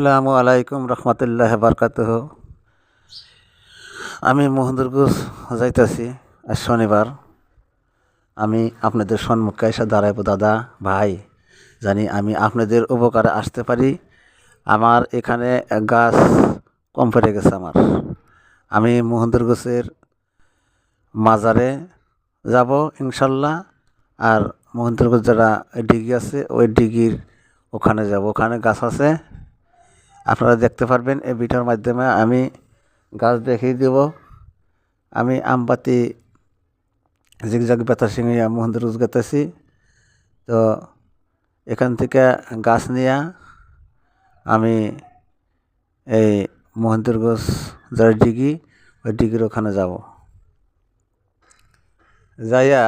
আসসালামু আলাইকুম রহমতুল্লাহ বারকাতুহ। আমি মহেন্দ্রগঞ্জ যাইতেছি। আজ শনিবার। আমি আপনাদের সম্মুখে এসে দাঁড়াইব। দাদা ভাই, জানি আমি আপনাদের উপকারে আসতে পারি। আমার এখানে গাছ কম পড়ে গেছে। আমি মহেন্দ্রগঞ্জের মাজারে যাব ইনশাল্লাহ। আর মহেন্দ্রগঞ্জ যারা ডিগি আছে ওই ডিগির ওখানে যাব। ওখানে গাছ আছে, আপনারা দেখতে পারবেন। এই ভিডিওর মাধ্যমে আমি গাছ দেখিয়ে দেব। আমি আমবাতি জিগজাগ বেতাসিংহিয়া মহেন্দ্রগঞ্জ গেতেছি। তো এখান থেকে গাছ নিয়ে আমি এই মহেন্দ্রগঞ্জ যারা ডিগি ওই ডিগির ওখানে যাব। যাইয়া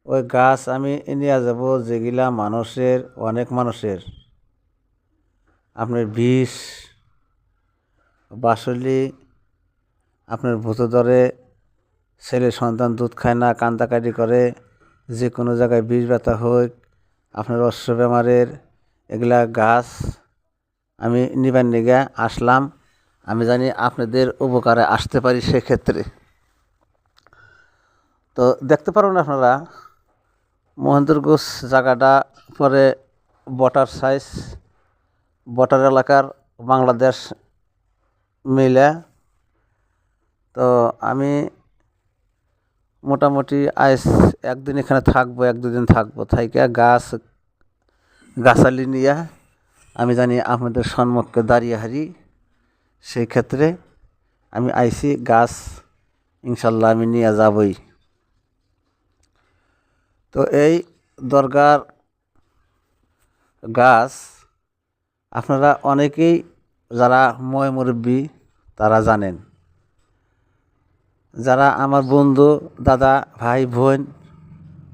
ওই গাছ আমি নিয়ে যাব যেগুলা অনেক মানুষের আপনার বিষ বাসলি, আপনার ভূত ধরে, ছেলে সন্তান দুধ খায় না, কান্দাকাটি করে, যে কোনো জায়গায় বিষ ব্যথা হোক, আপনার অশ্ব বেমারের এগুলা গাছ আমি নিবার নিগে আসলাম। আমি জানি আপনাদের উপকারে আসতে পারি। সেক্ষেত্রে তো দেখতে পারবেন আপনারা মহেন্দ্রগঞ্জ জায়গাটা পরে বর্ডার এলাকার বাংলাদেশ মিলে। তো আমি মোটামুটি আজ একদিন এখানে থাকবো, এক দুদিন থাকবো। থাইকা গাছালি নিয়ে আমি জানি আপনাদের সম্মুখে দাঁড়িয়ে হারি। সেই ক্ষেত্রে আমি আইসি গাছ ইনশাল্লাহ আমি নিয়ে যাবই। তো এই দরগার গাছ আপনারা অনেকেই যারা মুরব্বী তারা জানেন। যারা আমার বন্ধু দাদা ভাই বোন,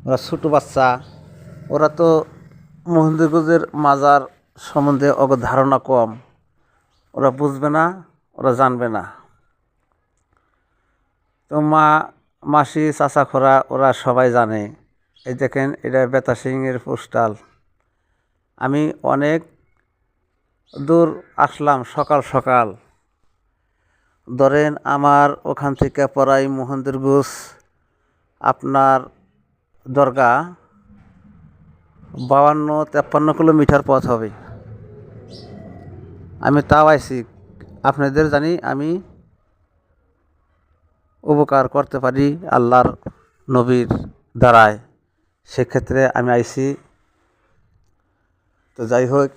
ওরা ছোটো বাচ্চা, ওরা তো মহেন্দ্রগঞ্জের মাজার সম্বন্ধে ধারণা কম। ওরা বুঝবে না, ওরা জানবে না। তো মাসি চাচা খোরা ওরা সবাই জানে। এই দেখেন, এটা বেতাসিংহের পোস্টাল। আমি অনেক দূর আসলাম সকাল সকাল। ধরেন আমার ওখান থেকে পড়াই মহেন্দ্রগঞ্জ আপনার দরগা 52-53 কিলোমিটার পথ হবে। আমি তাও আইছি আপনাদের জানি আমি উপকার করতে পারি আল্লাহর নবীর দ্বারায়। সেক্ষেত্রে আমি আইছি। তো যাই হোক,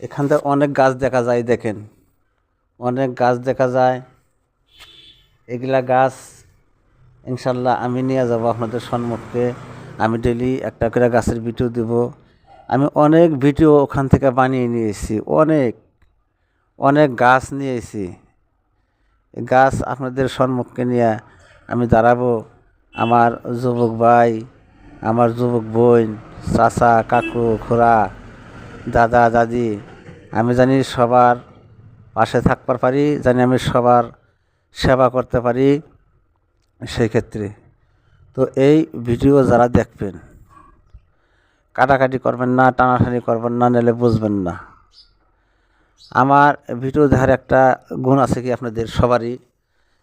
এখান থেকে অনেক গাছ দেখা যায়। দেখেন, অনেক গাছ দেখা যায়। এগুলা গাছ ইনশাল্লাহ আমি নিয়ে যাব আপনাদের সম্মুখে। আমি ডেলি একটা করে গাছের ভিডিও দেব। আমি অনেক ভিডিও ওখান থেকে বানিয়ে নিয়েছি। অনেক গাছ নিয়েছি। গাছ আপনাদের সম্মুখে নিয়ে আমি দাঁড়াবো। আমার যুবক ভাই, আমার যুবক বোন, চাচা কাকু খোরা, দাদা দাদি, আমি জানি সবার পাশে থাকতে পারি, জানি আমি সবার সেবা করতে পারি। সেই ক্ষেত্রে তো এই ভিডিও যারা দেখবেন, কাটাকাটি করবেন না, টানাটানি করবেন না, নাহলে বুঝবেন না। আমার ভিডিও দেখার একটা গুণ আছে কি আপনাদের সবারই,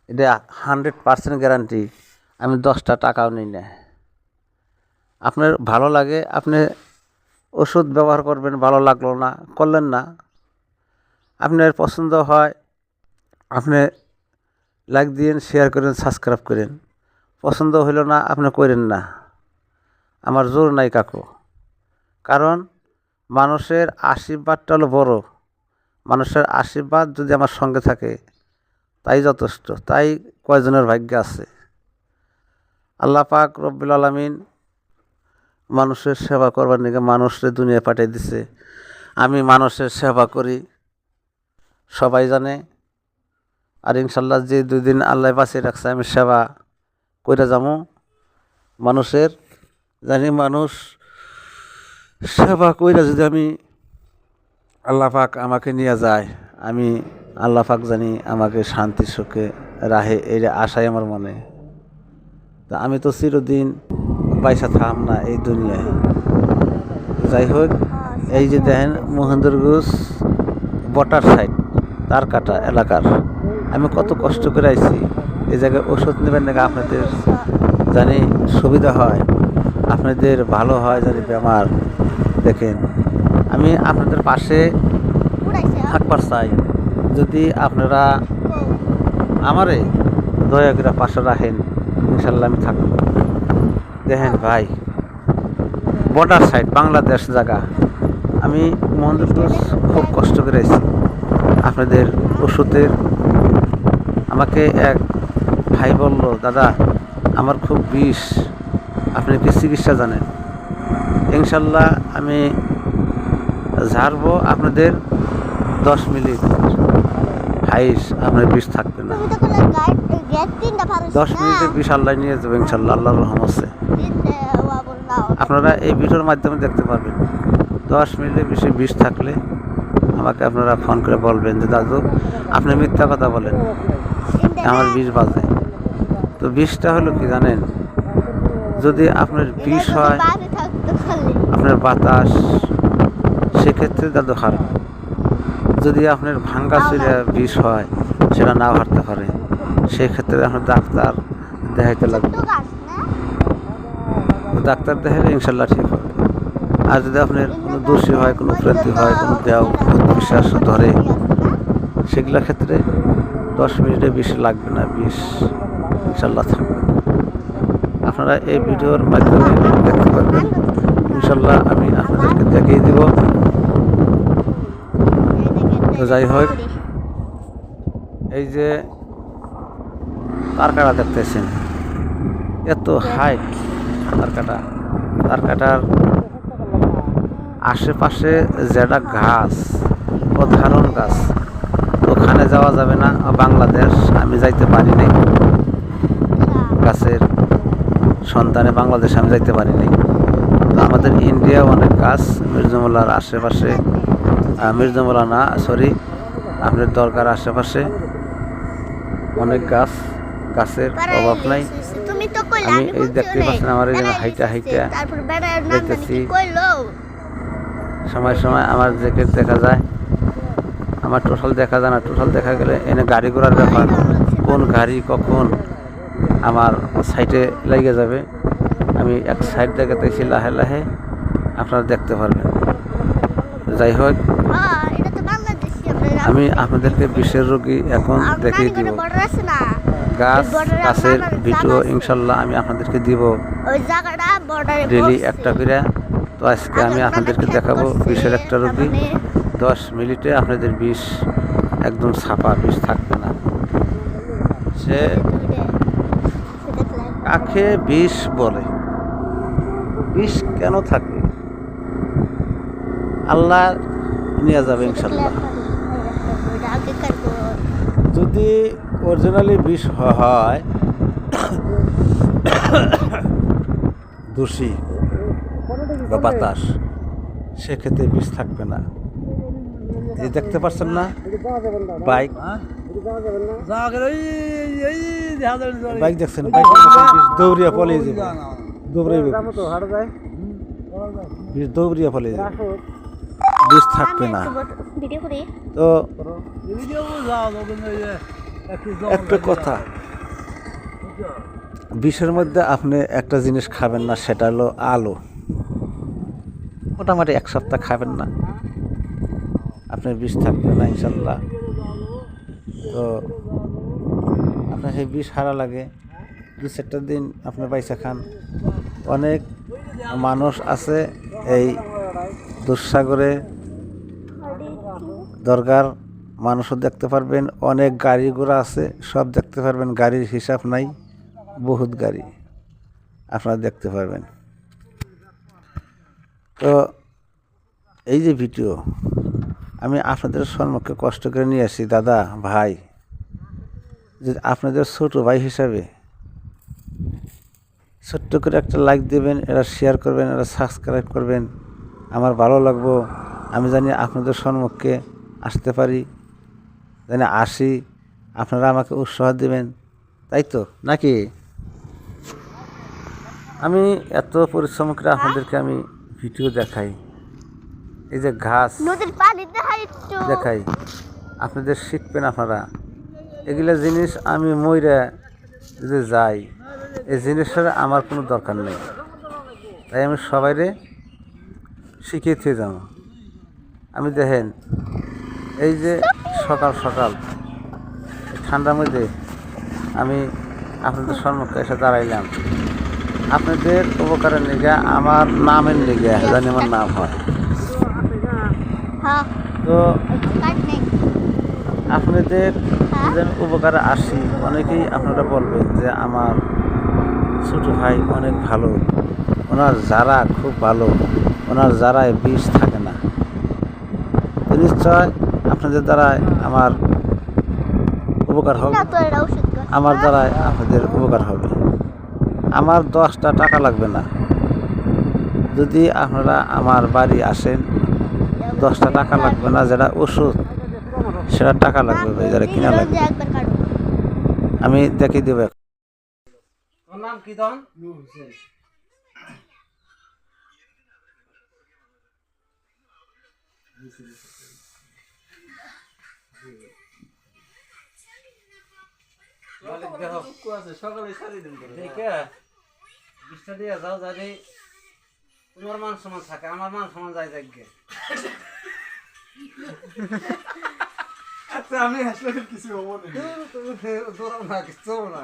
এটা 100% গ্যারান্টি। আমি 10টা টাকাও নিই না। আপনার ভালো লাগে আপনি ওষুধ ব্যবহার করবেন, ভালো লাগলো না করলেন না। আপনার পছন্দ হয় আপনি লাইক দিন, শেয়ার করেন, সাবস্ক্রাইব করেন। পছন্দ হইল না আপনি করেন না। আমার জোর নাই কাকু। কারণ মানুষের আশীর্বাদটা হলো বড়। মানুষের আশীর্বাদ যদি আমার সঙ্গে থাকে তাই যথেষ্ট। তাই কয়জনের ভাগ্য আছে। আল্লাহ পাক রব্বুল আলামিন মানুষের সেবা করবার নিকে মানুষের দুনিয়া পাঠিয়ে দিছে। আমি মানুষের সেবা করি, সবাই জানে। আর ইনশাল্লাহ যে 2 দিন আল্লাহ বাঁচিয়ে রাখছে, আমি সেবা করে যাবো মানুষের। জানি মানুষ সেবা কইরা যদি আমি আল্লাহ পাক আমাকে নিয়ে যায়, আমি আল্লাহ পাক জানি আমাকে শান্তি সুখে রাহে, এই আশাই আমার মনে। তা আমি তো চিরদিন পয়সা থাম না এই দুনিয়ায়। যাই হোক, এই যে দেখেন মহেন্দ্রগঞ্জ বটার সাইড তারকাটা এলাকার আমি কত কষ্ট করে আইছি এই জায়গায় ওষুধ নেবেন নাকি আপনাদের জানি সুবিধা হয়, আপনাদের ভালো হয় জানি বেমার। দেখেন আমি আপনাদের পাশে থাকবার চাই, যদি আপনারা আমারে দয়া করে পাশে রাখেন ইনশাল্লাহ আমি থাকবো। দেখেন ভাই, বর্ডার সাইড বাংলাদেশ জায়গা, আমি মন্দিরপুর খুব কষ্ট করে আছি আপনাদের ওষুধের। আমাকে এক ভাই বলল, দাদা আমার খুব বিষ, আপনি কি চিকিৎসা জানেন? ইনশাল্লাহ আমি ঝাড়বো আপনাদের 10 মিনিট হাইস, আপনার বিষ থাকবে না। 10 মিনিটের বিষ আল্লাহ নিয়ে যাবে ইনশাল্লাহ, আল্লাহর রহমত আছে। আপনারা এই ভিডিওর মাধ্যমে দেখতে পারবেন 10 মিনিটের বেশি বিষ থাকলে আমাকে আপনারা ফোন করে বলবেন যে দাদু আপনি মিথ্যা কথা বলেন, আমার বিষ বাজে। তো বিষটা হলো কি জানেন, যদি আপনার বিষ হয় আপনার বাতাস, সেক্ষেত্রে দাদু হারবে। যদি আপনার ভাঙ্গা চুরে বিষ হয় সেটা নাও হারতে পারে, সেক্ষেত্রে আপনার ডাক্তার দেখাইতে লাগবে। তো ডাক্তার দেখালে ইনশাল্লাহ ঠিক হবে। আর যদি আপনার কোনো দোষী হয়, কোনো প্রান্তি হয়, কোনো দেহ বিশ্বাস ধরে, সেগুলোর ক্ষেত্রে 10 মিনিটে বেশি লাগবে না, বিষ ইনশাল্লাহ থাকবে। আপনারা এই ভিডিওর মাধ্যমে দেখতে পারবেন ইনশাল্লাহ, আমি আপনাদেরকে দেখিয়ে দিব। তো যাই হোক, এই যে তারকাটা দেখতেছেন এত হাইট তারকাটার আশেপাশে যেটা গাছ, সাধারণ গাছ, ওখানে যাওয়া যাবে না। বাংলাদেশ আমি যাইতে পারি নাই, গাছের সন্তানে বাংলাদেশ আমি যাইতে পারি নাই। তো আমাদের ইন্ডিয়া অনেক গাছ, মির্জামুল্লার আশেপাশে, মির্জামুল্লা না সরি আপনার দরকার আশেপাশে অনেক গাছের অভাব নাই। আমি এই দেখতে পাচ্ছেন আমার এই হাইটা দেখতেছি, সময় সময় আমার জ্যাকেট দেখা যায়, আমার টোটাল দেখা যায় না। টোটাল দেখা গেলে এনে গাড়ি ঘোড়ার ব্যাপার, কোন গাড়ি কখন আমার সাইডে লেগে যাবে। আমি এক সাইড দেখাতেছি, লাহে লাহে আপনারা দেখতে পারবেন। যাই হোক, আমি আপনাদেরকে বিষের রোগী এখন দেখিয়ে দিব। গাছের ভিডিও ইনশাল্লাহ আমি আপনাদেরকে দিব ডেলি একটা করে। তো আজকে আমি আপনাদেরকে দেখাবো বিষের একটা রোগী, 10 মিনিটে আপনাদের বিষ একদম ছাপা, বিষ থাকবে না। সে কাকে বিষ বলে, বিষ কেন থাকে, আল্লাহ নিয়ে যাবে ইনশাল্লাহ। যদি অরিজিনালি বিষ হয় দূষী বা বাতাস, সেক্ষেত্রে বিষ থাকবে না। এই দেখতে পাচ্ছেন না বাইক, বাইক দেখছেন, বাইক দৌড়িয়া পলিয়ে যাবে, দৌড়িয়া পলিয়ে যাবে, বিষ থাকবে না। তো একটা কথা, বিষের মধ্যে আপনি একটা জিনিস খাবেন না, সেটা হলো আলু। মোটামুটি 1 সপ্তাহ খাবেন না, আপনার বিষ থাকবে না ইনশাল্লাহ। তো আপনার সেই বিষ হারা লাগে 2-4 দিন আপনি পয়সা খান। অনেক মানুষ আছে এই দুঃসাগরে, দরগার মানুষও দেখতে পারবেন, অনেক গাড়ি ঘোড়া আছে, সব দেখতে পারবেন, গাড়ির হিসাব নাই, বহুত গাড়ি আপনারা দেখতে পারবেন। তো এই যে ভিডিও আমি আপনাদের সম্মুখে কষ্ট করে নিয়ে আসি, দাদা ভাই, যদি আপনাদের ছোট ভাই হিসাবে ছোট্ট করে একটা লাইক দেবেন, এরা শেয়ার করবেন, এরা সাবস্ক্রাইব করবেন, আমার ভালো লাগবো। আমি জানি আপনাদের সম্মুখে আসতে পারি, জানি আসি, আপনারা আমাকে উৎসাহ দেবেন, তাই তো নাকি? আমি এত পরিশ্রম করে আপনাদেরকে আমি ভিডিও দেখাই, এই যে ঘাস নদীর পানি দেখাই একটু দেখাই, আপনাদের শিখবেন আপনারা। এগুলা জিনিস আমি মইরা যদি যাই, এই জিনিসের আমার কোনো দরকার নেই, তাই আমি সবাইরে শিখিয়ে থেকে যাবো। আমি দেখেন এই যে সকাল সকাল ঠান্ডার মধ্যে আমি আপনাদের সম্মুখে এসে দাঁড়াইলাম, আপনাদের উপকারের নিগে, আমার নামের নিগে জানি আমার নাম হয়। হ্যাঁ তো কাট নেই আপনাদের যে আমি উপকারে আসি, অনেকেই আপনারা বলবেন যে আমার ছোটো ভাই অনেক ভালো, ওনার যারা খুব ভালো, ওনার যারায় বিষ থাকে না। তো নিশ্চয় আপনাদের দ্বারায় আমার উপকার হবে, না তো এটা ওষুধ গাছ আমার দ্বারায় আপনাদের উপকার হবে। আমার 10টা টাকা লাগবে না, যদি আপনারা আমার বাড়ি আসেন 10টা টাকা লাগবে না, যেটা ওষুধ সেটা টাকা লাগবে ভাই, যারা কিনা লাগবে। একবার কাটো আমি দেখিয়ে দেবো। তোমার নাম কি? তখন বিশটা দিয়ে যাও, যাই তোমার মান সমান থাকে, আমার মান সমান যায় যাকে। আচ্ছা আমি আসলে কিছু হবো না।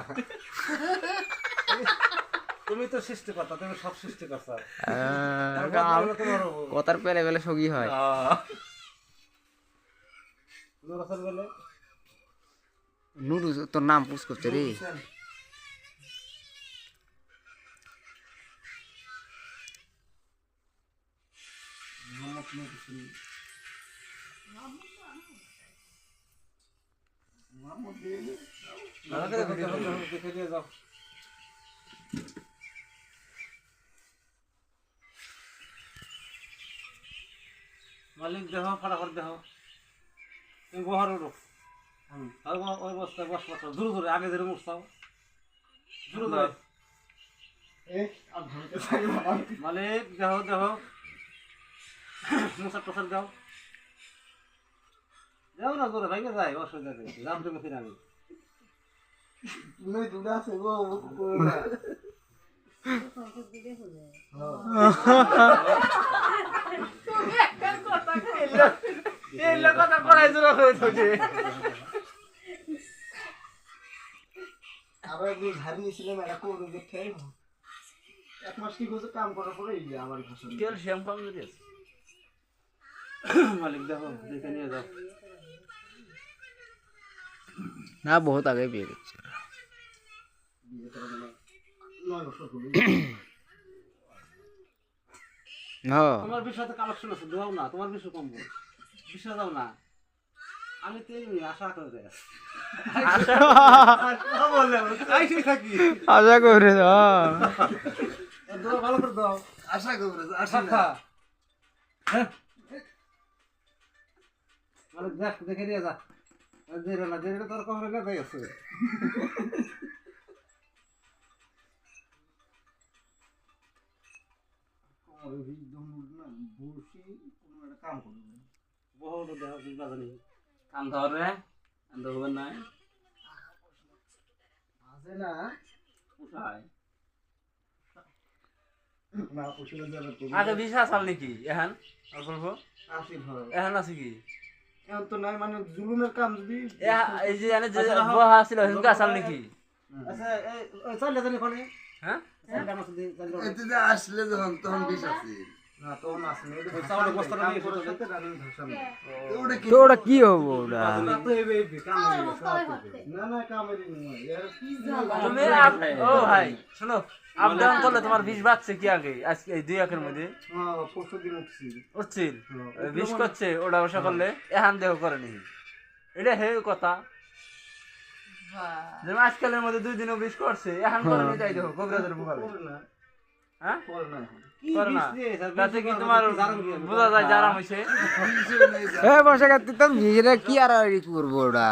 তুমি তো সৃষ্টিকর্তা, তুমি সব সৃষ্টিকর্তা। কথার পেলে পেলে সগি হয়। নুরু তোর নাম পুষ করছে রে। মালিক দেহ, ফটাফট দেহ, তুমি বহার উঠো। ওই বস্তায় বস বস, দূরে দূরে আগে ধরে মুছতাও, দূরে দূরে। মালিক দেহ দেহ, মুসার টসার দাও, যাও না দূরে ভাইকে যায়, অসুবিধা নেই, যাম তুমি ফিরে আমি। তুমি দূরে আছে গো আবার একদিন ঝাড়ি নিয়েছিলাম, এটা করে দেখতে 1 মাস কি করছে কাম করার পরে এই যে আমার ফসল ক্যালসিয়াম কমজোরি আছে। মালিক দেখো দেখে নিয়ে যাও। না বহুত আগে বিয়ে করছে। 9 বছর হলো। হ্যাঁ তোমার বিষয়তে কালেকশন আছে, দাও না, তোমার বিষয় কমবো, বিষয় দাও না। আমি তো এই আশা করে থাকি, আশা করে দাও, ভালো করে দাও। আশা করে আশা খা, হ্যাঁ মানে দেখ দেখে নিয়ে যা, জেরে না জেরে তোর কমরে না তাই আছে। কাম করবে বহুত দেহ বাজানি কাম ধরে হবে না আছে না উঠায় না পুষলে যাবে তো আগে বিশ্বাস আল নাকি এখন অল্প আসিল হয় এখন আছে কি এখন তো নাই, মানে জুলুমের কাম যদি এই যে এনে যে বহা ছিল হিনকা আসাল নাকি? আচ্ছা এই চল জানি কোনে, হ্যাঁ এতে যে আসলে যখন তখন বিষ আছে না, তখন আসলে ওই চাউলের বস্তাটা নিয়ে এসো তো। ওটা কি তো ওটা কি হবো ওটা? না না কামেরই নয় এর কি তুমি ও ভাই শোনো, আপ ডাউন করলে তোমার বিষ বাড়ছে কি আগে আজকে এই 2 একের মধ্যে পরশু দিন উঠছি উঠছিল বিষ করছে ওটা বসা করলে এহান দেহ করেনি, এটা হে কথা। যেমন আজকালের মধ্যে 2 দিনও বিষ করছে এহান করেনি, তাই দেখো কবিরাজের মুখাবে হ্যাঁ পরে না এখন করে না, তাতে কি তোমার বোঝা যায় জারাম হইছে। এ বসে গেছে তো নিজেরা কি আর করবো ওটা